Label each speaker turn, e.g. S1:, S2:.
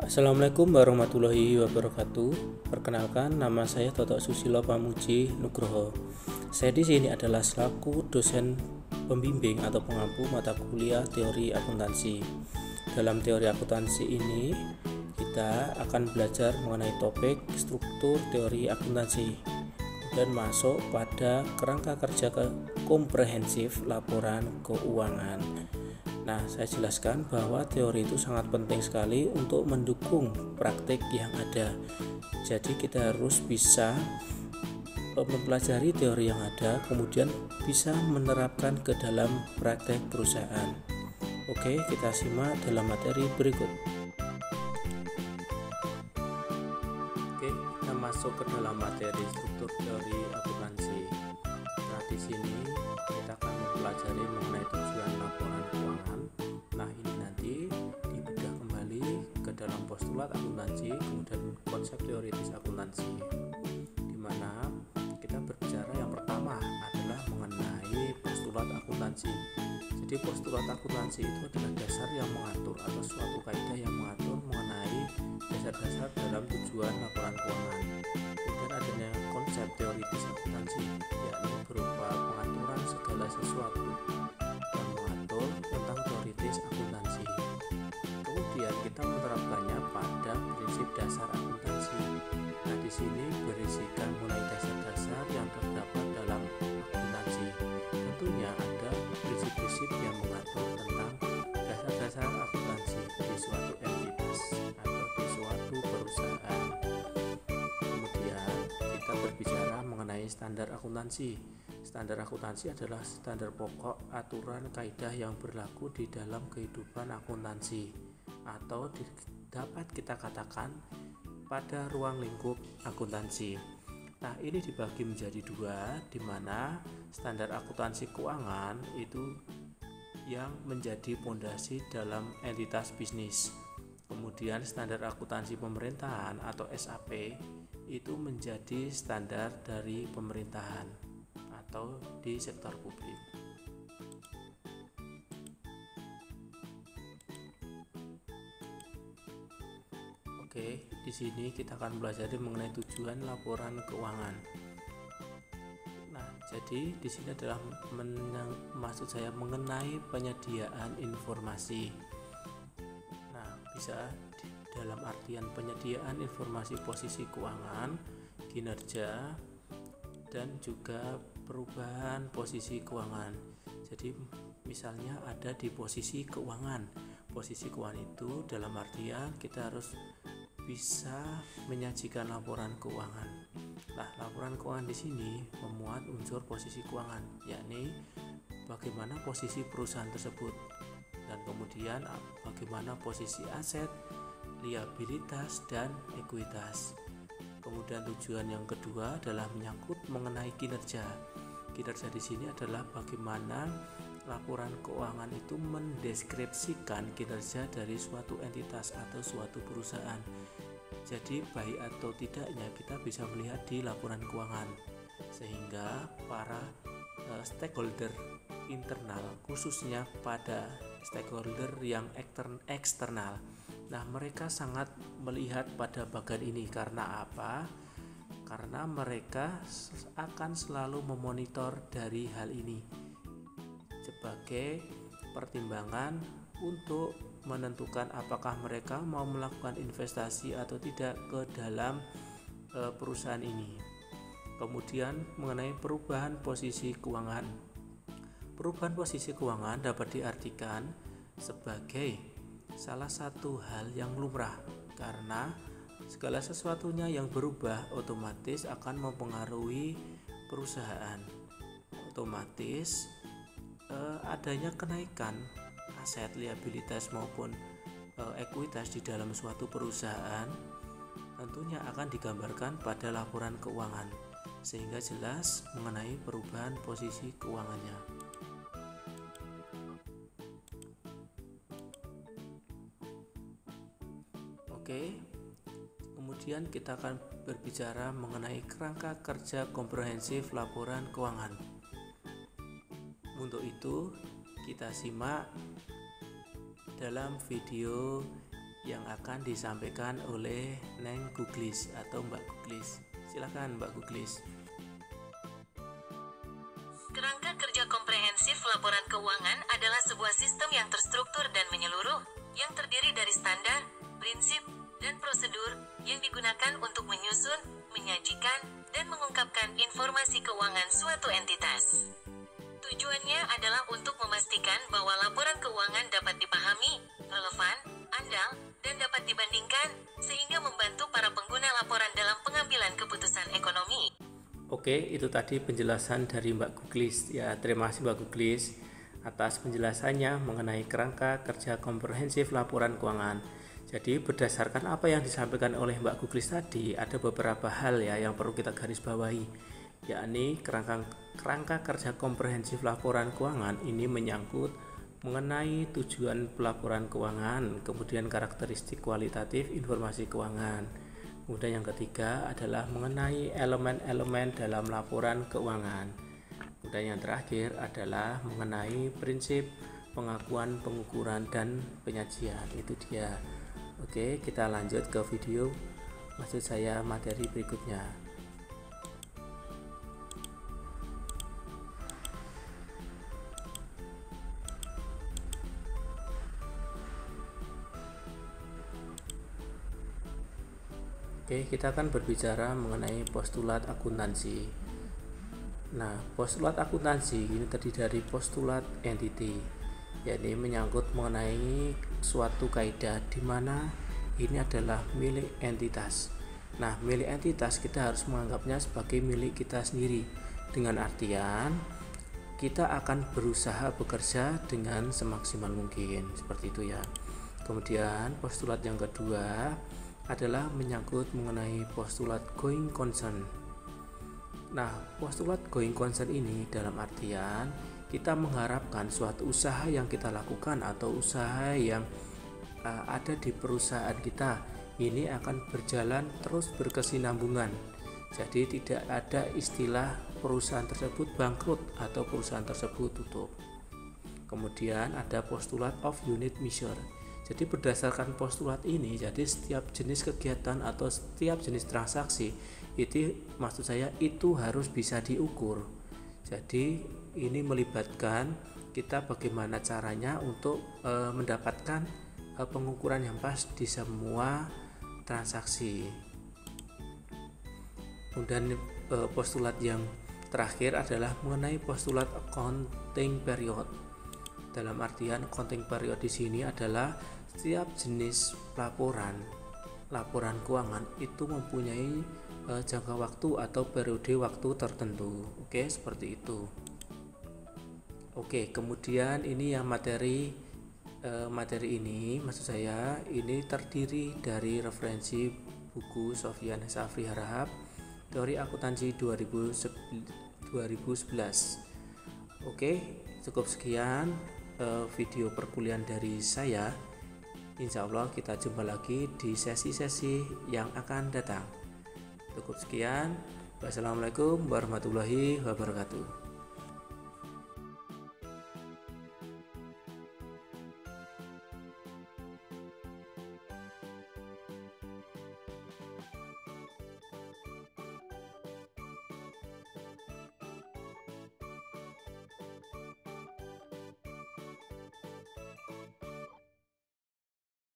S1: Assalamualaikum warahmatullahi wabarakatuh. Perkenalkan, nama saya Toto Susilo Pamuji Nugroho. Saya di sini adalah selaku dosen pembimbing atau pengampu mata kuliah teori akuntansi. Dalam teori akuntansi ini, kita akan belajar mengenai topik struktur teori akuntansi dan masuk pada kerangka kerja komprehensif laporan keuangan. Nah, saya jelaskan bahwa teori itu sangat penting sekali untuk mendukung praktik yang ada. Jadi kita harus bisa mempelajari teori yang ada, kemudian bisa menerapkan ke dalam praktek perusahaan. Oke, kita simak dalam materi berikut. Oke, kita masuk ke dalam materi struktur teori akuntansi. Nah, di sini kita akan mempelajari mengenai tujuan laporan keuangan. Nah, ini nanti dibedah kembali ke dalam postulat akuntansi, kemudian konsep teoritis akuntansi, di mana kita berbicara yang pertama adalah mengenai postulat akuntansi. Jadi postulat akuntansi itu adalah dasar yang mengatur atau suatu kaidah yang mengatur mengenai dasar-dasar dalam tujuan laporan keuangan. Kemudian adanya konsep teoritis akuntansi, yakni berupa pengaturan segala sesuatu yang mengatur tentang teoritis akuntansi. Kemudian kita menerapkannya pada prinsip dasar akuntansi. Nah, di sini berisikan mulai dasar-dasar yang terdapat dalam akuntansi. Tentunya ada prinsip-prinsip yang mengatur tentang dasar-dasar akuntansi di suatu entitas atau di suatu perusahaan. Kemudian kita berbicara mengenai standar akuntansi. Standar akuntansi adalah standar pokok aturan kaidah yang berlaku di dalam kehidupan akuntansi, atau dapat kita katakan pada ruang lingkup akuntansi. Nah, ini dibagi menjadi dua, di mana standar akuntansi keuangan itu yang menjadi pondasi dalam entitas bisnis. Kemudian standar akuntansi pemerintahan atau SAP itu menjadi standar dari pemerintahan atau di sektor publik. Oke, di sini kita akan belajar mengenai tujuan laporan keuangan. Nah, jadi di sini adalah maksud saya mengenai penyediaan informasi. Nah, bisa dalam artian penyediaan informasi posisi keuangan, kinerja, dan juga perubahan posisi keuangan. Jadi misalnya ada di posisi keuangan. Posisi keuangan itu dalam artian kita harus bisa menyajikan laporan keuangan. Nah, laporan keuangan di sini memuat unsur posisi keuangan, yakni bagaimana posisi perusahaan tersebut, dan kemudian bagaimana posisi aset, liabilitas, dan ekuitas. Kemudian tujuan yang kedua adalah menyangkut mengenai kinerja. Kinerja di sini adalah bagaimana laporan keuangan itu mendeskripsikan kinerja dari suatu entitas atau suatu perusahaan. Jadi baik atau tidaknya kita bisa melihat di laporan keuangan, sehingga para stakeholder internal, khususnya pada stakeholder yang eksternal, nah mereka sangat melihat pada bagian ini. Karena apa? Karena mereka akan selalu memonitor dari hal ini sebagai pertimbangan untuk menentukan apakah mereka mau melakukan investasi atau tidak ke dalam perusahaan ini. Kemudian mengenai perubahan posisi keuangan. Perubahan posisi keuangan dapat diartikan sebagai salah satu hal yang lumrah, karena segala sesuatunya yang berubah otomatis akan mempengaruhi perusahaan. Otomatis adanya kenaikan aset, liabilitas maupun ekuitas di dalam suatu perusahaan tentunya akan digambarkan pada laporan keuangan, sehingga jelas mengenai perubahan posisi keuangannya. Oke, kemudian kita akan berbicara mengenai kerangka kerja komprehensif laporan keuangan. Untuk itu, kita simak dalam video yang akan disampaikan oleh Neng Guglis atau Mbak Guglis. Silakan Mbak Guglis.
S2: Kerangka kerja komprehensif laporan keuangan adalah sebuah sistem yang terstruktur dan menyeluruh, yang terdiri dari standar, prinsip, dan prosedur yang digunakan untuk menyusun, menyajikan, dan mengungkapkan informasi keuangan suatu entitas. Tujuannya adalah untuk memastikan bahwa laporan keuangan dapat dipahami, relevan, andal, dan dapat dibandingkan, sehingga membantu para pengguna laporan dalam pengambilan keputusan ekonomi.
S1: Oke, itu tadi penjelasan dari Mbak Guglis. Ya, terima kasih Mbak Guglis atas penjelasannya mengenai kerangka kerja komprehensif laporan keuangan. Jadi berdasarkan apa yang disampaikan oleh Mbak Guglis tadi, ada beberapa hal ya yang perlu kita garis bawahi, yakni kerangka kerja komprehensif laporan keuangan ini menyangkut mengenai tujuan pelaporan keuangan, kemudian karakteristik kualitatif informasi keuangan. Kemudian yang ketiga adalah mengenai elemen-elemen dalam laporan keuangan. Kemudian yang terakhir adalah mengenai prinsip pengakuan, pengukuran, dan penyajian. Itu dia. Oke, kita lanjut ke video, maksud saya materi berikutnya. Oke, kita akan berbicara mengenai postulat akuntansi. Nah, postulat akuntansi ini terdiri dari postulat entity, yakni menyangkut mengenai suatu kaidah di mana ini adalah milik entitas. Nah, milik entitas kita harus menganggapnya sebagai milik kita sendiri, dengan artian kita akan berusaha bekerja dengan semaksimal mungkin, seperti itu ya. Kemudian postulat yang kedua adalah menyangkut mengenai postulat going concern. Nah, postulat going concern ini dalam artian kita mengharapkan suatu usaha yang kita lakukan atau usaha yang ada di perusahaan kita ini akan berjalan terus berkesinambungan. Jadi tidak ada istilah perusahaan tersebut bangkrut atau perusahaan tersebut tutup. Kemudian ada postulat of unit measure. Jadi berdasarkan postulat ini, jadi setiap jenis kegiatan atau setiap jenis transaksi itu, maksud saya, itu harus bisa diukur. Jadi ini melibatkan kita bagaimana caranya untuk mendapatkan pengukuran yang pas di semua transaksi. Kemudian postulat yang terakhir adalah mengenai postulat accounting period. Dalam artian accounting period di sini adalah setiap jenis laporan keuangan itu mempunyai jangka waktu atau periode waktu tertentu. Oke, seperti itu. Oke, kemudian ini yang materi ini, maksud saya ini terdiri dari referensi buku Sofyan Safri Harahap, Teori Akuntansi 2011. Oke, cukup sekian video perkuliahan dari saya. Insya Allah kita jumpa lagi di sesi-sesi yang akan datang. Cukup sekian. Wassalamualaikum warahmatullahi wabarakatuh.